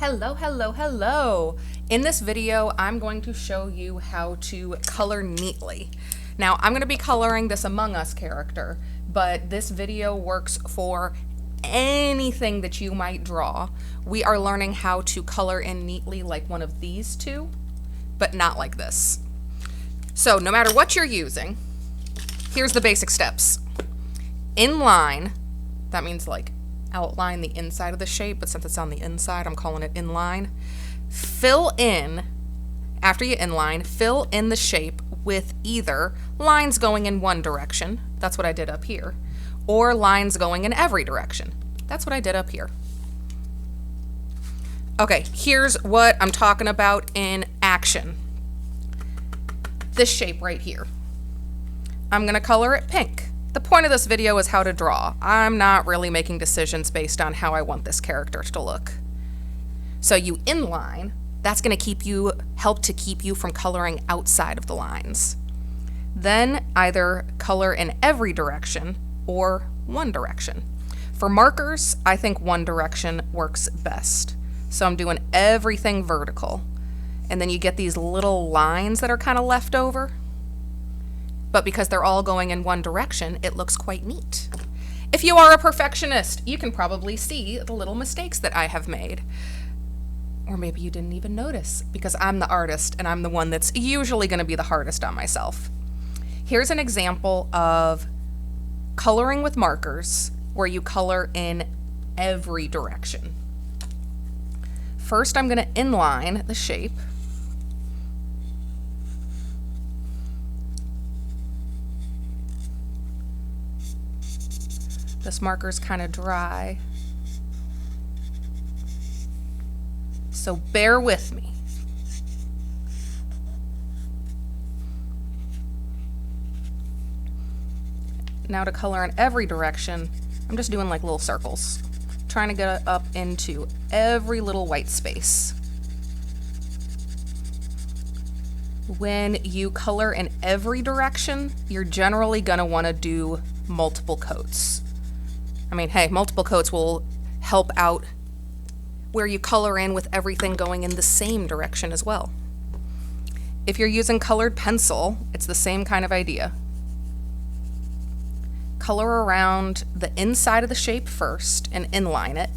Hello, hello, hello. In this video, I'm going to show you how to color neatly. Now, I'm going to be coloring this Among Us character, but this video works for anything that you might draw. We are learning how to color in neatly like one of these two, but not like this. So no matter what you're using, here's the basic steps. Inline, that means like outline the inside of the shape, but since it's on the inside, I'm calling it inline. Fill in, after you inline, fill in the shape with either lines going in one direction, that's what I did up here, or lines going in every direction. That's what I did up here. Okay, here's what I'm talking about in action. This shape right here. I'm gonna color it pink. The point of this video is how to draw. I'm not really making decisions based on how I want this character to look. So you inline, that's gonna help to keep you from coloring outside of the lines. Then either color in every direction or one direction. For markers, I think one direction works best. So I'm doing everything vertical. And then you get these little lines that are kind of left over. But because they're all going in one direction, it looks quite neat. If you are a perfectionist, you can probably see the little mistakes that I have made. Or maybe you didn't even notice, because I'm the artist and I'm the one that's usually going to be the hardest on myself. Here's an example of coloring with markers where you color in every direction. First, I'm going to inline the shape. This marker's kind of dry, so bear with me. Now to color in every direction, I'm just doing like little circles, trying to get up into every little white space. When you color in every direction, you're generally gonna wanna do multiple coats. I mean, hey, multiple coats will help out where you color in with everything going in the same direction as well. If you're using colored pencil, it's the same kind of idea. Color around the inside of the shape first and inline it.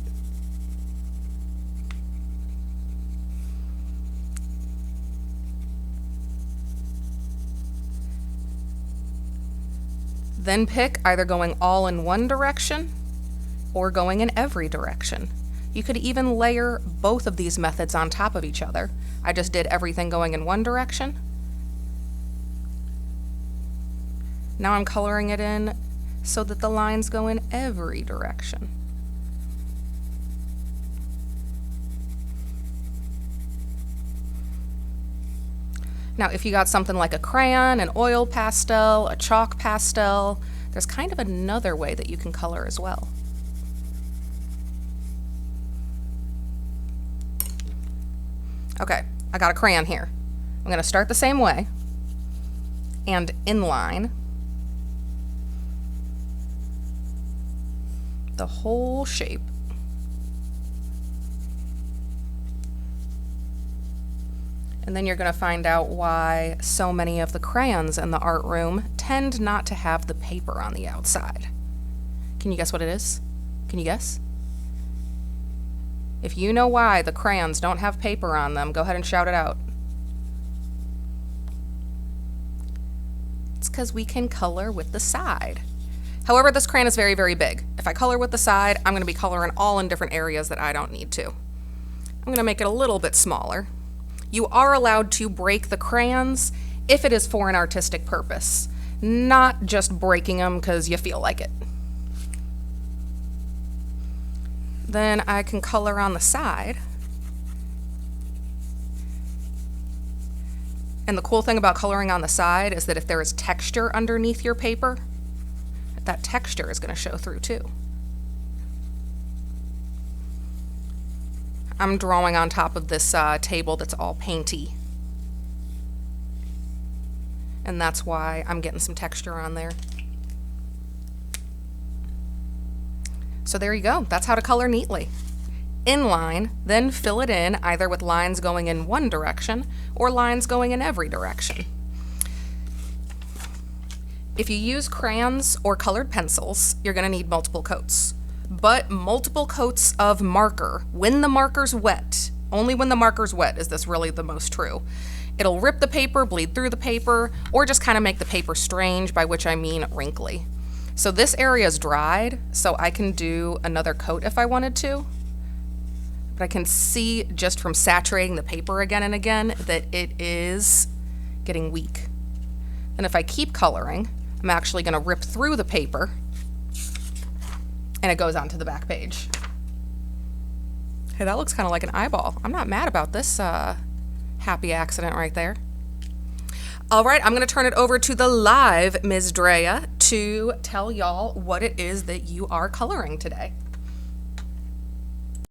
Then pick either going all in one direction or going in every direction. You could even layer both of these methods on top of each other. I just did everything going in one direction. Now I'm coloring it in so that the lines go in every direction. Now, if you got something like a crayon, an oil pastel, a chalk pastel, there's kind of another way that you can color as well. Okay, I got a crayon here. I'm gonna start the same way and inline the whole shape. And then you're going to find out why so many of the crayons in the art room tend not to have the paper on the outside. Can you guess what it is? Can you guess? If you know why the crayons don't have paper on them, go ahead and shout it out. It's because we can color with the side. However, this crayon is very, very big. If I color with the side, I'm going to be coloring all in different areas that I don't need to. I'm going to make it a little bit smaller. You are allowed to break the crayons if it is for an artistic purpose, not just breaking them because you feel like it. Then I can color on the side. And the cool thing about coloring on the side is that if there is texture underneath your paper, that texture is going to show through too. I'm drawing on top of this table that's all painty. And that's why I'm getting some texture on there. So there you go. That's how to color neatly. inline, then fill it in either with lines going in one direction or lines going in every direction. If you use crayons or colored pencils, you're going to need multiple coats. But multiple coats of marker, when the marker's wet, only when the marker's wet is this really the most true. It'll rip the paper, bleed through the paper, or just kind of make the paper strange, by which I mean wrinkly. So this area is dried, so I can do another coat if I wanted to. But I can see just from saturating the paper again and again that it is getting weak. And if I keep coloring, I'm actually going to rip through the paper and it goes onto the back page. Hey, that looks kind of like an eyeball. I'm not mad about this happy accident right there. All right, I'm going to turn it over to the live Ms. Drea to tell y'all what it is that you are coloring today.